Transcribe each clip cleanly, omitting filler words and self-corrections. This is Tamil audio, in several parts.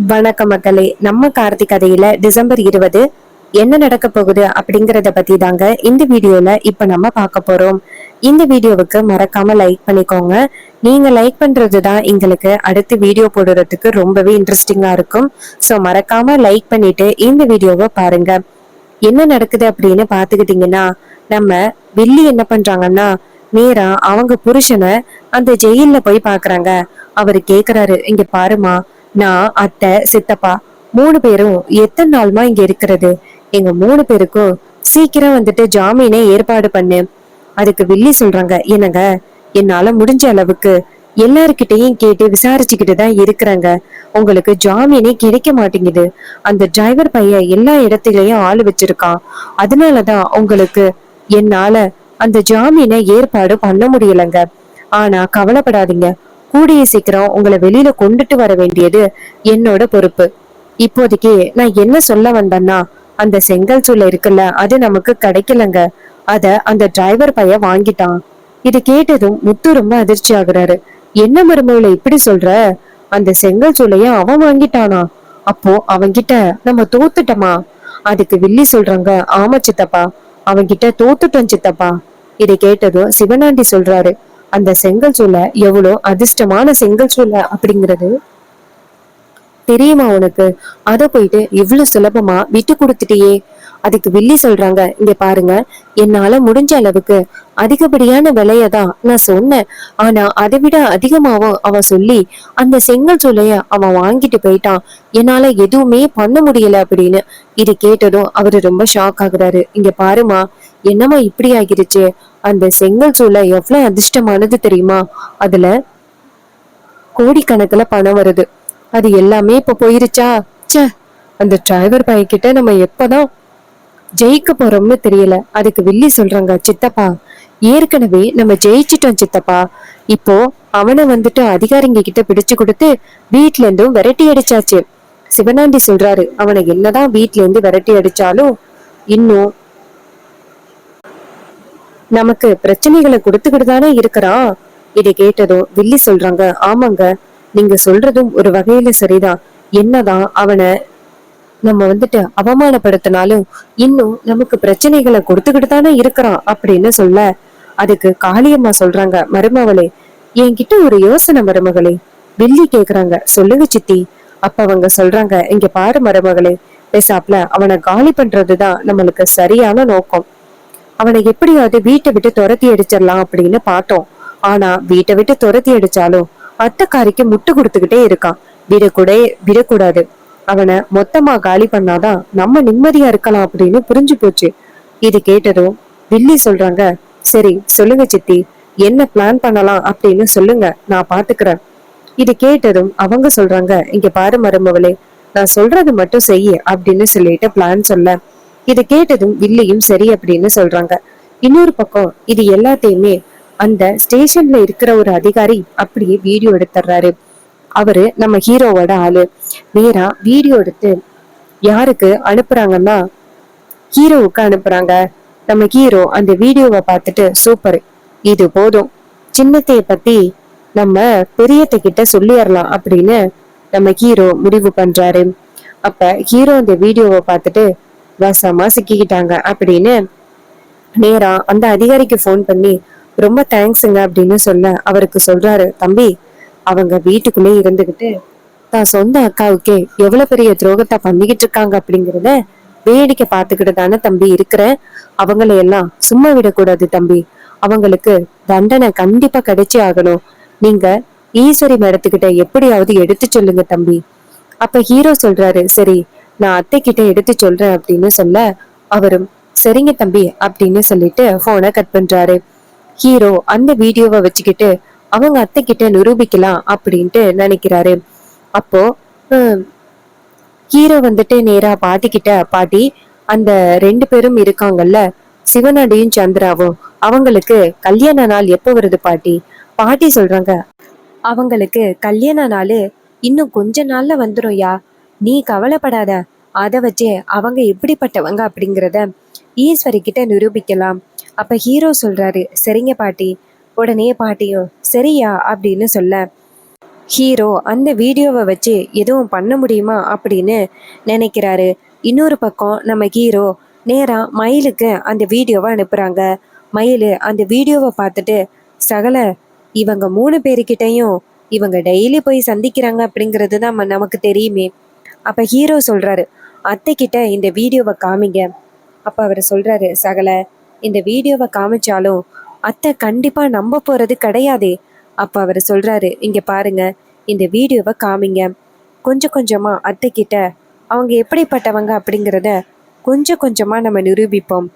வணக்க மக்களே. நம்ம கார்த்திக் கதையில டிசம்பர் 20 என்ன நடக்க போகுது அப்படிங்கறத பத்தி தாங்க இந்த வீடியோல இப்ப நம்ம பார்க்க போறோம். இந்த வீடியோவுக்கு மறக்காம லைக் பண்ணிக்கோங்க. நீங்க லைக் பண்றதுதான் எங்களுக்கு அடுத்து வீடியோ போடுறதுக்கு ரொம்பவே இன்ட்ரெஸ்டிங்கா இருக்கும். சோ மறக்காம லைக் பண்ணிட்டு இந்த வீடியோவை பாருங்க. என்ன நடக்குது அப்படின்னு பாத்துக்கிட்டீங்கன்னா, நம்ம வில்லி என்ன பண்றாங்கன்னா, நேரா அவங்க புருஷனை அந்த ஜெயில்ல போய் பாக்குறாங்க. அவரு கேக்குறாரு, இங்க பாருமா, நான் அத்தை சித்தப்பா 3 பேரும் எத்தனை நாளுமா இங்க இருக்கிறது? எங்க 3 பேருக்கும் சீக்கிரம் வந்துட்டு ஜாமீனை ஏற்பாடு பண்ணு. அதுக்கு வில்லி சொல்றாங்க, என்னங்க, என்னால முடிஞ்ச அளவுக்கு எல்லாருக்கிட்டையும் கேட்டு விசாரிச்சுக்கிட்டு தான் இருக்கிறாங்க. உங்களுக்கு ஜாமீனே கிடைக்க மாட்டேங்குது. அந்த டிரைவர் பையன் எல்லா இடத்துலயும் ஆளு வச்சிருக்கான். அதனாலதான் உங்களுக்கு என்னால அந்த ஜாமீனை ஏற்பாடு பண்ண முடியலங்க. ஆனா கவலைப்படாதீங்க, கூடிய சீக்கிரம் உங்களை வெளியில கொண்டுட்டு வர வேண்டியது என்னோட பொறுப்பு. இப்போதைக்கு நான் என்ன சொல்ல வந்தேன்னா, அந்த செங்கல் சூளை இருக்குல்ல, அது நமக்கு கிடைக்கலங்க. அத அந்த டிரைவர் பையன் வாங்கிட்டான். இது கேட்டதும் முத்து ரொம்ப அதிர்ச்சி ஆகுறாரு. என்ன மருமகளை இப்படி சொல்ற? அந்த செங்கல் சூளைய அவன் வாங்கிட்டானா? அப்போ அவன்கிட்ட நம்ம தோத்துட்டோமா? அதுக்கு வில்லி சொல்றாங்க, ஆமா சித்தப்பா, அவன்கிட்ட தோத்துட்டோம் சித்தப்பா. இதை கேட்டதும் சிவனாண்டி சொல்றாரு, அந்த செங்கல் சூளை எவ்வளோ அதிர்ஷ்டமான செங்கல் சூளை அப்படிங்கிறது தெரியுமா உனக்கு? அத போயிட்டு இவ்வளவு சுலபமா விட்டு கொடுத்துட்டியே. அதுக்கு வில்லி சொல்றாங்க, இங்க பாருங்க, என்னால முடிஞ்ச அளவுக்கு அதிகப்படியான விலையதான் நான் சொன்னேன். ஆனா அதை விட அதிகமாவும் அவன் சொல்லி அந்த செங்கல் சூளைய அவன் வாங்கிட்டு போயிட்டான். என்னால எதுவுமே பண்ண முடியல அப்படின்னு. இது கேட்டதும் அவரு ரொம்ப ஷாக் ஆகுறாரு. இங்க பாருமா, என்னமா இப்படி ஆகிருச்சு? அந்த செங்கல் சூளை எவ்வளவு அதிர்ஷ்டமானது தெரியுமா? அதுல கோடிக்கணக்குல பணம் வருது. அது எல்லாமே இப்ப போயிருச்சா? ச்சே, அந்த டிரைவர் பையன்கிட்ட நம்ம எப்பதான் ஜெயிக்க போறோம்னு தெரியல. அதுக்கு வில்லி சொல்றாங்க, சித்தப்பா, ஏற்கனவே நம்ம ஜெயிச்சிட்டோம் சித்தப்பா. இப்போ அவனை வந்துட்டு அதிகாரிங்க கிட்ட பிடிச்சு கொடுத்து வீட்ல இருந்தும் விரட்டி அடிச்சாச்சு. சிவனாண்டி சொல்றாரு, அவனை என்னதான் வீட்ல இருந்து விரட்டி அடிச்சாலும் இன்னும் நமக்கு பிரச்சனைகளை கொடுத்துக்கிட்டு தானே இருக்கிறான். இதை கேட்டதும் வில்லி சொல்றாங்க, ஆமாங்க, நீங்க சொல்றதும் ஒரு வகையில சரிதான். என்னதான் அவனை நம்ம வந்துட்டு அவமானப்படுத்தினாலும் இன்னும் நமக்கு பிரச்சனைகளை கொடுத்துக்கிட்டு தானே இருக்கிறான் அப்படின்னு சொல்ல, அதுக்கு காளியம்மா சொல்றாங்க, மருமகளே, என்கிட்ட ஒரு யோசனை மருமகளே. வில்லி கேக்குறாங்க, சொல்லுங்க சித்தி. அப்ப அவங்க சொல்றாங்க, இங்க பாரு மருமகளே, பேசாப்ல அவனை காலி பண்றதுதான் நம்மளுக்கு சரியான நோக்கம். அவனை எப்படியாவது வீட்டை விட்டு துரத்தி அடிச்சிடலாம் அப்படின்னு பார்த்தோம். ஆனா வீட்டை விட்டு துரத்தி அடிச்சாலும் அத்தைக்காரிக்கு முட்டு கொடுத்துக்கிட்டே இருக்கான். விடக்கூட விடக்கூடாது. அவனை மொத்தமா காலி பண்ணாதான் நம்ம நிம்மதியா இருக்கலாம் அப்படின்னு புரிஞ்சு போச்சு. இது கேட்டதும் வில்லி சொல்றாங்க, சரி சொல்லுங்க சித்தி, என்ன பிளான் பண்ணலாம் அப்படின்னு சொல்லுங்க, நான் பாத்துக்கிறேன். இது கேட்டதும் அவங்க சொல்றாங்க, இங்க பாரு மருமவளே, நான் சொல்றது மட்டும் செய்ய அப்படின்னு சொல்லிட்டு பிளான் சொல்ல, இதை கேட்டதும் வில்லியும் சரி அப்படின்னு சொல்றாங்க. இன்னொரு பக்கம் இது எல்லாத்தையுமே அந்த ஸ்டேஷன்ல இருக்கிற ஒரு அதிகாரி அப்படியே வீடியோ எடுத்துறாரு. அவரு நம்ம ஹீரோவோட ஆளு. நேரா வீடியோ எடுத்து யாருக்கு அனுப்புறாங்கன்னா ஹீரோவுக்கு அனுப்புறாங்க. நம்ம ஹீரோ அந்த வீடியோவை பார்த்துட்டு, சூப்பர், இது போதும், சின்னத்தைய பத்தி நம்ம பெரியத்த கிட்ட சொல்லிடலாம் அப்படின்னு நம்ம ஹீரோ முடிவு பண்றாரு. அப்ப ஹீரோ அந்த வீடியோவை பார்த்துட்டு வசமா சிக்கிக்கிட்டாங்க அப்படின்னு நேரா அந்த அதிகாரிக்கு போன் பண்ணி ரொம்ப தேங்க்ஸுங்க அப்படின்னு சொல்ல, அவருக்கு சொல்றாரு, தம்பி, அவங்க வீட்டுக்குள்ளே இருந்துகிட்டு தான் சொந்த அக்காவுக்கே எவ்வளவு பெரிய துரோகத்தை பண்ணிக்கிட்டு இருக்காங்க அப்படிங்கிறத வேடிக்கை பார்த்துக்கிட்டு தானே தம்பி இருக்கிற. அவங்களை எல்லாம் சும்மா விடக்கூடாது தம்பி. அவங்களுக்கு தண்டனை கண்டிப்பா கிடைச்சே ஆகணும். நீங்க ஈஸ்வரி மேடத்துக்கிட்ட எப்படியாவது எடுத்து சொல்லுங்க தம்பி. அப்ப ஹீரோ சொல்றாரு, சரி, நான் அத்தை கிட்ட எடுத்து சொல்றேன் அப்படின்னு சொல்ல, அவரும் சரிங்க தம்பி அப்படின்னு சொல்லிட்டு போனை கட் பண்றாரு. ஹீரோ அந்த வீடியோவை வச்சுக்கிட்டு அவங்க அத்தை கிட்ட நிரூபிக்கலாம் அப்படின்ட்டு நினைக்கிறாரு. அப்போ ஹீரோ வந்துட்டு நேரா பாட்டி கிட்ட, பாட்டி, அந்த 2 பேரும் இருக்காங்கல்ல, சிவனாடியும் சந்திராவும், அவங்களுக்கு கல்யாண நாள் எப்போ வருது பாட்டி? பாட்டி சொல்றாங்க, அவங்களுக்கு கல்யாண நாள் இன்னும் கொஞ்ச நாள்ல வந்துரும்யா, நீ கவலைப்படாத. அத வச்சே அவங்க எப்படிப்பட்டவங்க அப்படிங்கிறத ஈஸ்வரி கிட்ட நிரூபிக்கலாம். அப்ப ஹீரோ சொல்றாரு, சரிங்க பாட்டி. உடனே பாட்டியும் சரியா அப்படின்னு சொல்ல, ஹீரோ அந்த வீடியோவை வச்சு எதுவும் பண்ண முடியுமா அப்படின்னு நினைக்கிறாரு. இன்னொரு பக்கம் நம்ம ஹீரோ நேரா மயிலுக்கு அந்த வீடியோவை அனுப்புறாங்க. மயில் அந்த வீடியோவை பார்த்துட்டு, சகல இவங்க 3 பேருக்கிட்டையும் இவங்க டெய்லி போய் சந்திக்கிறாங்க அப்படிங்கிறது தான் நமக்கு தெரியுமே. அப்ப ஹீரோ சொல்றாரு, அத்தை கிட்ட இந்த வீடியோவை காமிங்க. அப்ப அவர் சொல்றாரு, சகல இந்த வீடியோவை காமிச்சாலும் அத்தை கண்டிப்பா நம்ப போறது கிடையாதே. அப்ப அவர் சொல்றாரு, இங்க பாருங்க, இந்த வீடியோவை காமிங்க. கொஞ்சம் கொஞ்சமா அத்தை கிட்ட அவங்க எப்படிப்பட்டவங்க அப்படிங்கிறத கொஞ்சம் கொஞ்சமா நம்ம நிரூபிப்போம்.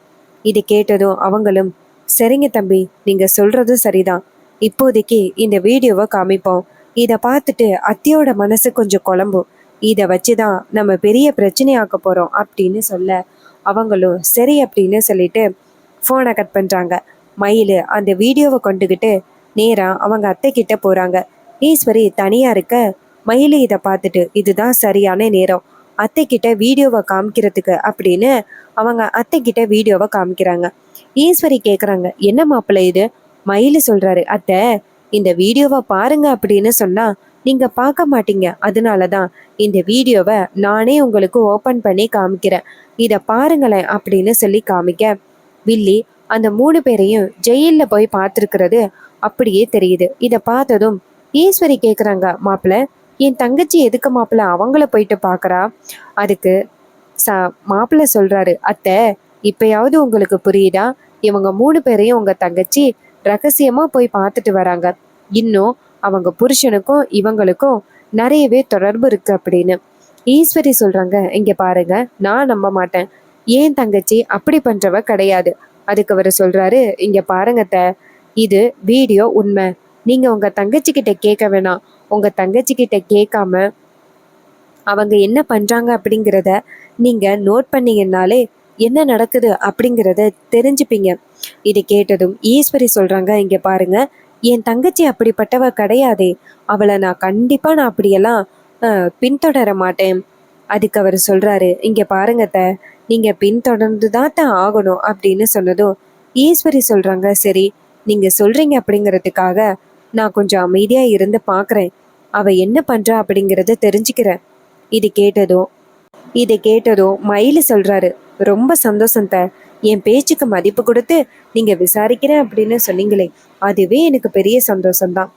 இது கேட்டதும் அவங்களும், சரிங்க தம்பி, நீங்க சொல்றதும் சரிதான். இப்போதைக்கு இந்த வீடியோவை காமிப்போம். இதை பார்த்துட்டு அத்தையோட மனசு கொஞ்சம் குழம்பும். இதை வச்சுதான் நம்ம பெரிய பிரச்சனையாக்க போறோம் அப்படின்னு சொல்ல, அவங்களும் சரி அப்படின்னு சொல்லிட்டு ஃபோனை கட் பண்றாங்க. மயில் அந்த வீடியோவை கொண்டுகிட்டு நேரா அவங்க அத்தை கிட்ட போறாங்க. ஈஸ்வரி தனியா இருக்க, மயில் இதை பார்த்துட்டு இதுதான் சரியான நேரம் அத்தை கிட்ட வீடியோவை காமிக்கிறதுக்கு அப்படின்னு அவங்க அத்தை கிட்ட வீடியோவை காமிக்கிறாங்க. ஈஸ்வரி கேக்குறாங்க, என்ன மாப்பிள்ளை இது? மயில் சொல்றாரு, அத்தை இந்த வீடியோவை பாருங்க அப்படின்னு சொன்னா நீங்க பார்க்க மாட்டீங்க. அதனாலதான் இந்த வீடியோவை நானே உங்களுக்கு ஓபன் பண்ணி காமிக்கிறேன். இத பாருங்களேன் அப்படின்னு சொல்லி காமிக்க, வில்லி அந்த 3 பேரையும் ஜெயில்ல போய் பார்த்துருக்கிறது அப்படியே தெரியுது. இத பார்த்ததும் ஈஸ்வரி கேக்குறாங்க, மாப்பிள்ள என் தங்கச்சி எதுக்கு மாப்பிள்ள அவங்கள போயிட்டு பாக்குறா? அதுக்கு மாப்பிள்ள சொல்றாரு, அத்தை இப்பயாவது உங்களுக்கு புரியுதா? இவங்க 3 பேரையும் உங்க தங்கச்சி ரகசியமா போய் பார்த்துட்டு வராங்க. இன்னும் அவங்க புருஷனுக்கும் இவங்களுக்கும் நிறையவே தொடர்பு இருக்கு அப்படின்னு. ஈஸ்வரி சொல்றாங்க, இங்க பாருங்க, நான் நம்ப மாட்டேன். ஏன் தங்கச்சி அப்படி பண்றவ கிடையாது. அதுக்கு அவர் சொல்றாரு, இங்க பாருங்கத்த, இது வீடியோ உண்மை. நீங்க உங்க தங்கச்சி கிட்ட கேட்க வேணாம். உங்க தங்கச்சி கிட்ட கேட்காம அவங்க என்ன பண்றாங்க அப்படிங்கிறத நீங்க நோட் பண்ணீங்கன்னாலே என்ன நடக்குது அப்படிங்கிறத தெரிஞ்சுப்பீங்க. இது கேட்டதும் ஈஸ்வரி சொல்றாங்க, இங்க பாருங்க, என் தங்கச்சி அப்படிப்பட்டவ கிடையாதே. அவளை நான் அப்படியெல்லாம் பின்தொடர மாட்டேன். அதுக்கு அவர் சொல்றாரு, இங்க பாருங்கத்த, நீங்க பின்தொடர்ந்து தான் ஆகணும் அப்படின்னு சொன்னதும் ஈஸ்வரி சொல்றாங்க, சரி நீங்க சொல்றீங்க அப்படிங்கிறதுக்காக நான் கொஞ்சம் அமைதியா இருந்து பாக்குறேன். அவ என்ன பண்றா அப்படிங்கிறத தெரிஞ்சுக்கிறேன். இதை கேட்டதும் மயில் சொல்றாரு, ரொம்ப சந்தோஷம் த, என் பேச்சுக்கு மதிப்பு கொடுத்து நீங்க விசாரிக்கிறேன் அப்படின்னு சொன்னீங்களே, அதுவே எனக்கு பெரிய சந்தோஷம்தான்.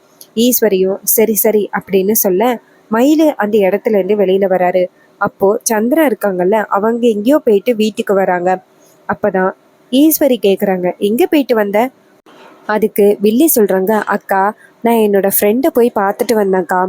ஈஸ்வரியும் சரி சரி அப்படின்னு சொல்ல, மயில் அந்த இடத்துல இருந்து வெளியில வராரு. அப்போ சந்திரா இருக்காங்கல்ல, அவங்க எங்கேயோ போயிட்டு வீட்டுக்கு வராங்க. அப்பதான் ஈஸ்வரி கேக்குறாங்க, எங்க போயிட்டு வந்த? அதுக்கு வில்லி சொல்றாங்க, அக்கா நான் என்னோட ஃப்ரெண்டை போய் பார்த்துட்டு வந்தேன்க்கா.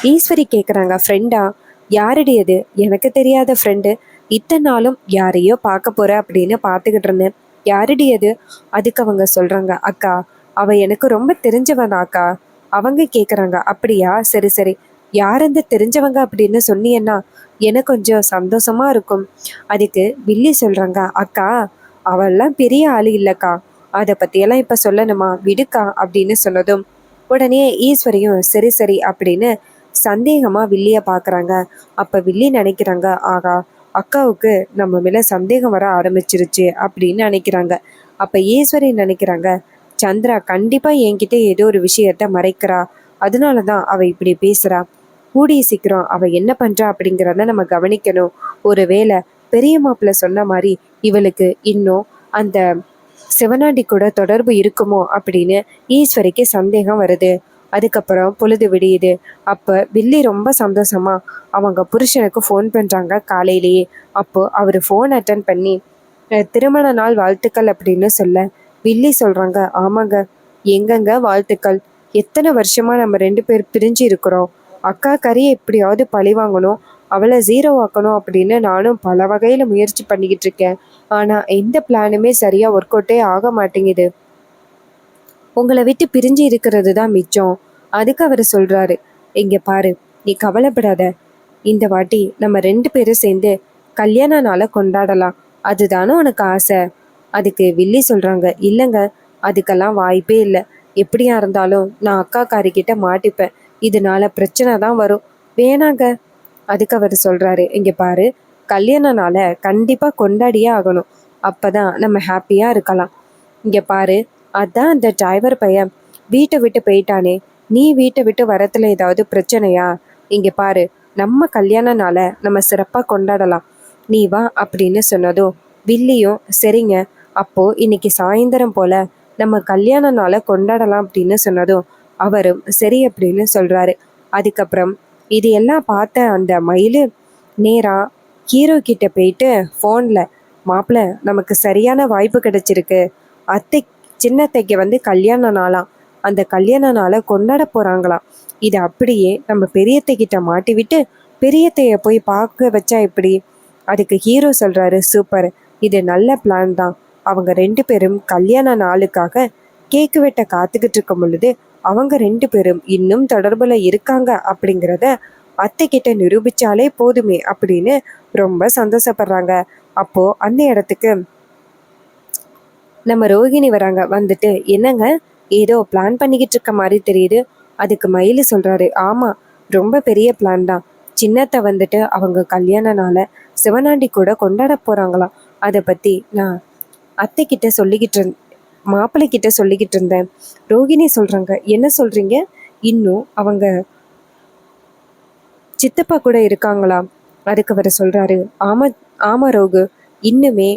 ஈஸ்வரி கேக்குறாங்க, ஃப்ரெண்டா? யாருடைய அது? எனக்கு தெரியாத ஃப்ரெண்டு. இத்தனை நாளும் யாரையோ பார்க்க போற அப்படின்னு பார்த்துக்கிட்டு இருந்தேன். யாருடையது? அதுக்கு அவங்க சொல்றாங்க, அக்கா அவ எனக்கு ரொம்ப தெரிஞ்சவன் அக்கா. அவங்க கேக்குறாங்க, அப்படியா, சரி சரி, யார் அந்த தெரிஞ்சவங்க அப்படின்னு சொன்னீங்கன்னா எனக்கு கொஞ்சம் சந்தோஷமா இருக்கும். அதுக்கு வில்லி சொல்றாங்க, அக்கா அவெல்லாம் பெரிய ஆளு இல்லக்கா, அதை பத்தியெல்லாம் இப்ப சொல்லணுமா, விடுக்கா அப்படின்னு சொன்னதும் உடனே ஈஸ்வரியும் சரி சரி அப்படின்னு சந்தேகமா வில்லிய பாக்குறாங்க. அப்ப வில்லி நினைக்கிறாங்க, ஆகா அக்காவுக்கு நம்ம மேல சந்தேகம் வர ஆரம்பிச்சிருச்சு அப்படின்னு நினைக்கிறாங்க. அப்ப ஈஸ்வரி நினைக்கிறாங்க, சந்திரா கண்டிப்பா என்கிட்ட ஏதோ ஒரு விஷயத்த மறைக்கிறா, அதனாலதான் அவ இப்படி பேசுறா. கூடிய சீக்கிரம் அவ என்ன பண்றா அப்படிங்கிறத நம்ம கவனிக்கணும். ஒருவேளை பெரிய மாப்பிள்ள சொன்ன மாதிரி இவளுக்கு இன்னும் அந்த சிவனாண்டி கூட தொடர்பு இருக்குமோ அப்படின்னு ஈஸ்வரிக்கு சந்தேகம் வருது. அதுக்கப்புறம் பொழுது விடியுது. அப்ப வில்லி ரொம்ப சந்தோஷமா அவங்க புருஷனுக்கு ஃபோன் பண்றாங்க காலையிலேயே. அப்போ அவரு ஃபோன் அட்டன் பண்ணி திருமண நாள் வாழ்த்துக்கள் அப்படின்னு சொல்ல, வில்லி சொல்றாங்க, ஆமாங்க, எங்கங்க வாழ்த்துக்கள், எத்தனை வருஷமா நம்ம 2 பேர் பிரிஞ்சு இருக்கிறோம். அக்கா கறியை எப்படியாவது பழி வாங்கணும், அவளை ஜீரோ ஆக்கணும் அப்படின்னு நானும் பல வகையில முயற்சி பண்ணிக்கிட்டு இருக்கேன். ஆனா எந்த பிளானுமே சரியா ஒர்க் அவுட்டே ஆக மாட்டேங்குது. உங்களை விட்டு பிரிஞ்சு இருக்கிறது தான் மிச்சம். அதுக்கு அவர் சொல்றாரு, இங்க பாரு, நீ கவலைப்படாத, இந்த வாட்டி நம்ம 2 பேரும் சேர்ந்து கல்யாண நாளை கொண்டாடலாம், அதுதானே உனக்கு ஆசை? அதுக்கு வில்லி சொல்றாங்க, இல்லைங்க, அதுக்கெல்லாம் வாய்ப்பே இல்லை. எப்படியா இருந்தாலும் நான் அக்கா காரிக்கிட்ட மாட்டிப்பேன், இதனால பிரச்சனை தான் வரும், வேணாங்க. அதுக்கு அவர் சொல்றாரு, இங்க பாரு, கல்யாண நாளை கண்டிப்பா கொண்டாடியே ஆகணும், அப்பதான் நம்ம ஹாப்பியா இருக்கலாம். இங்க பாரு, அதான் அந்த டிரைவர் பையன் வீட்டை விட்டு போயிட்டானே, நீ வீட்டை விட்டு வரத்துல ஏதாவது பிரச்சனையா? இங்க பாரு, நம்ம கல்யாண நாளை நம்ம சிறப்பா கொண்டாடலாம், நீ வா அப்படின்னு சொன்னதும் வில்லியும் சரிங்க, அப்போ இன்னைக்கு சாயந்தரம் போல நம்ம கல்யாண நாளை கொண்டாடலாம் அப்படின்னு சொன்னதும் அவரும் சரி அப்படின்னு சொல்றாரு. அதுக்கப்புறம் இது எல்லாம் பார்த்த அந்த மயிலு நேரா ஹீரோ கிட்ட போயிட்டு ஃபோன்ல, மாப்பிள்ள நமக்கு சரியான வாய்ப்பு கிடைச்சிருக்கு, அத்தை சின்னத்தைக்கு வந்து கல்யாண நாளாம், அந்த கல்யாண நாளை கொண்டாட போறாங்களாம், இது அப்படியே நம்ம பெரியத்தை கிட்ட மாட்டி விட்டு பெரியத்தைய போய் பார்க்க வச்சா எப்படி? அதுக்கு ஹீரோ சொல்றாரு, சூப்பர், இது நல்ல பிளான் தான். அவங்க 2 பேரும் கல்யாண நாளுக்காக கேக்கு வெட்ட காத்துக்கிட்டு இருக்கும் பொழுது அவங்க 2 பேரும் இன்னும் தொடர்புல இருக்காங்க அப்படிங்கிறத அத்தை கிட்ட நிரூபிச்சாலே போதுமே அப்படின்னு ரொம்ப சந்தோஷப்படுறாங்க. அப்போ அந்த இடத்துக்கு நம்ம ரோகிணி வராங்க. வந்துட்டு, என்னங்க ஏதோ பிளான் பண்ணிக்கிட்டு இருக்க மாதிரி தெரியுது. அதுக்கு மயிலு சொல்றாரு, ஆமா, ரொம்ப பெரிய பிளான் தான். சின்னத்தை வந்துட்டு அவங்க கல்யாண நாளை சிவனாண்டி கூட கொண்டாட போறாங்களாம். அதை பத்தி நான் அத்தை கிட்ட சொல்லிக்கிட்டு மாப்பிள்ளை கிட்ட சொல்லிக்கிட்டு இருந்தேன். ரோகிணி சொல்றாங்க, என்ன சொல்றீங்க? இன்னும் அவங்க சித்தப்பா கூட இருக்காங்களாம். அதுக்கு அவர் சொல்றாரு, ஆமா ஆமா ரோகு, இன்னுமே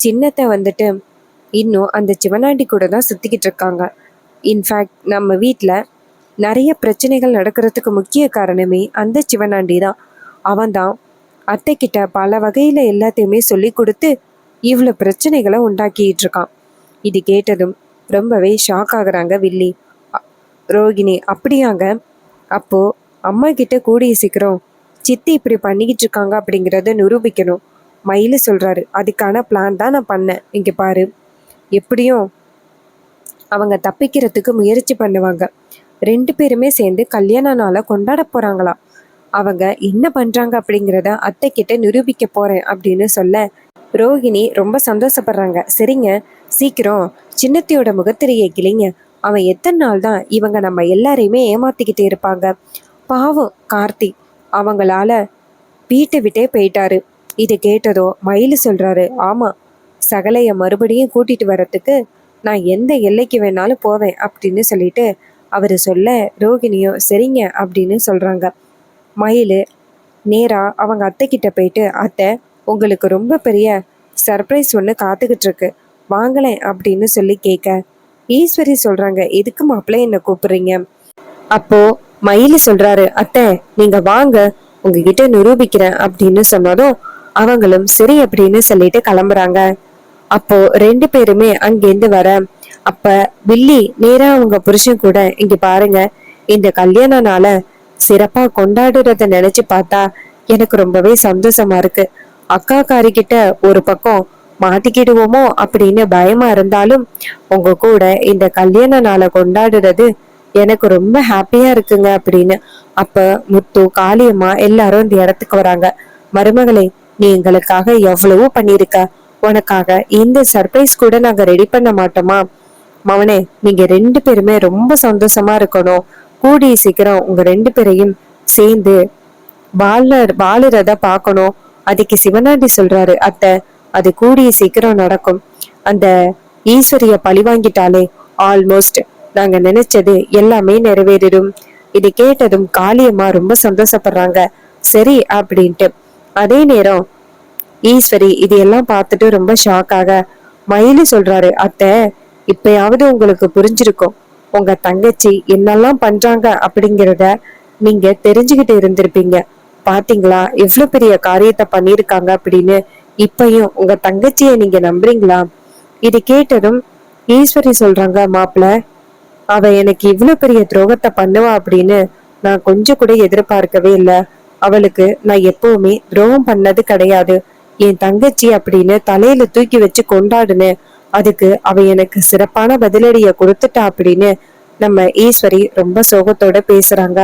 சின்னத்தை வந்துட்டு இன்னும் அந்த சிவனாண்டி கூட தான் சுத்திக்கிட்டு இருக்காங்க. இன்ஃபேக்ட் நம்ம வீட்டில் நிறைய பிரச்சனைகள் நடக்கிறதுக்கு முக்கிய காரணமே அந்த சிவனாண்டி தான். அவன் தான் அத்தை கிட்ட பல வகையில எல்லாத்தையுமே சொல்லி கொடுத்து இவ்வளோ பிரச்சனைகளை உண்டாக்கிட்டு இருக்கான். இது கேட்டதும் ரொம்பவே ஷாக் ஆகுறாங்க வில்லி. ரோகிணி, அப்படியாங்க, அப்போ அம்மா கிட்ட கூடிய சீக்கிரம் சித்தி இப்படி பண்ணிக்கிட்டு இருக்காங்க அப்படிங்கிறத நிரூபிக்கணும். மயிலு சொல்றாரு, அதுக்கான பிளான் தான் நான் பண்ணேன். இங்க பாரு, எப்படியும் அவங்க தப்பிக்கிறதுக்கு முயற்சி பண்ணுவாங்க. 2 பேருமே சேர்ந்து கல்யாண நாளை கொண்டாட போறாங்களாம். அவங்க என்ன பண்றாங்க அப்படிங்கிறத அத்தை கிட்ட நிரூபிக்க போறேன் அப்படின்னு சொல்ல ரோகிணி ரொம்ப சந்தோஷப்படுறாங்க. சரிங்க, சீக்கிரம் சின்னத்தையோட முகத்திரையை கிளிங்க. அவன் எத்தனை நாள் தான் இவங்க நம்ம எல்லாரையுமே ஏமாத்திக்கிட்டே இருப்பாங்க. பாவம் கார்த்தி, அவங்களால வீட்டை விட்டே போயிட்டாரு. இதை கேட்டதோ மயிலு சொல்றாரு, ஆமா, சகலைய மறுபடியும் கூட்டிட்டு வரத்துக்கு நான் எந்த எல்லைக்கு வேணாலும் போவேன் அப்படின்னு சொல்லிட்டு அவரு சொல்ல ரோகிணியும் சரிங்க அப்படின்னு சொல்றாங்க. மயிலு நேரா அவங்க அத்தை கிட்ட போயிட்டு, அத்தை, உங்களுக்கு ரொம்ப பெரிய சர்ப்ரைஸ் ஒன்று காத்துக்கிட்டு இருக்கு, வாங்கலேன் அப்படின்னு சொல்லி கேட்க ஈஸ்வரி சொல்றாங்க, எதுக்கு மாப்பிள்ளை என்ன கூப்பிடுறீங்க? அப்போ மயிலு சொல்றாரு, அத்தை நீங்க வாங்க, உங்ககிட்ட நிரூபிக்கிறேன் அப்படின்னு சொன்னதும் அவங்களும் சரி அப்படின்னு சொல்லிட்டு கிளம்புறாங்க. அப்போ 2 பேருமே அங்கேருந்து வர அப்ப வில்லி நேரா அவங்க புருஷன் கூட, இங்க பாருங்க, இந்த கல்யாண நாளை சிறப்பா கொண்டாடுறத நினைச்சு பார்த்தா எனக்கு ரொம்பவே சந்தோஷமா இருக்கு. அக்கா காரிக்கிட்ட ஒரு பக்கம் மாட்டிக்கிடுவோமோ அப்படின்னு பயமா இருந்தாலும் உங்க கூட இந்த கல்யாண நாளை கொண்டாடுறது எனக்கு ரொம்ப ஹாப்பியா இருக்குங்க அப்படின்னு. அப்ப முத்து, காளியம்மா எல்லாரும் இந்த இடத்துக்கு வராங்க. மருமகளே, நீ எங்களுக்காக எவ்வளவோ பண்ணிருக்க, உனக்காக இந்த சர்ப்ரைஸ் கூட நாங்க ரெடி பண்ண மாட்டோமா? மவனே, நீங்க 2 பேருமே ரொம்ப சந்தோஷமா இருக்கணும். கூடிய சீக்கிரம் உங்க 2 பேரையும் சேர்ந்து வாழுறத பார்க்கணும். அதுக்கு சிவனாண்டி சொல்றாரு, அத்தை, அது கூடிய சீக்கிரம் நடக்கும். அந்த ஈஸ்வரிய பழி வாங்கிட்டாலே ஆல்மோஸ்ட் நாங்க நினைச்சது எல்லாமே நிறைவேறிடும். இது கேட்டதும் காளியம்மா ரொம்ப சந்தோஷப்படுறாங்க. சரி அப்படின்ட்டு. அதே நேரம் ஈஸ்வரி இது எல்லாம் பார்த்துட்டு ரொம்ப ஷாக்காக மயிலு சொல்றாரு, அத்தை, இப்பயாவது உங்களுக்கு புரிஞ்சிருக்கும், உங்க தங்கச்சி என்னெல்லாம் பண்றாங்க அப்படிங்கிறத நீங்க தெரிஞ்சுக்கிட்டு இருந்திருப்பீங்க. பாத்தீங்களா எவ்வளவு பெரிய காரியத்தை பண்ணிருக்காங்க அப்படின்னு. இப்பயும் உங்க தங்கச்சிய நீங்க நம்புறீங்களா? இது கேட்டதும் ஈஸ்வரி சொல்றாங்க, மாப்பிள்ள, அவ எனக்கு இவ்வளவு பெரிய துரோகத்தை பண்ணுவா அப்படின்னு நான் கொஞ்சம் கூட எதிர்பார்க்கவே இல்லை. அவளுக்கு நான் எப்பவுமே துரோகம் பண்ணது கிடையாது. என் தங்கச்சி அப்படின்னு தலையில தூக்கி வச்சு கொண்டாடுனேன். அதுக்கு அவ எனக்கு சிறப்பான பதிலடிய கொடுத்துட்டா அப்படின்னு நம்ம ஈஸ்வரி ரொம்ப சோகத்தோட பேசுறாங்க.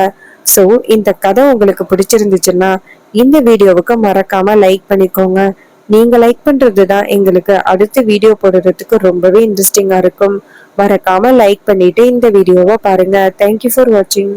சோ இந்த கதை உங்களுக்கு பிடிச்சிருந்துச்சுன்னா இந்த வீடியோவுக்கு மறக்காம லைக் பண்ணிக்கோங்க. நீங்க லைக் பண்றதுதான் எங்களுக்கு அடுத்த வீடியோ போடுறதுக்கு ரொம்பவே இன்ட்ரெஸ்டிங்கா இருக்கும். மறக்காம லைக் பண்ணிட்டு இந்த வீடியோவை பாருங்க. தேங்க்யூ ஃபார் வாட்சிங்.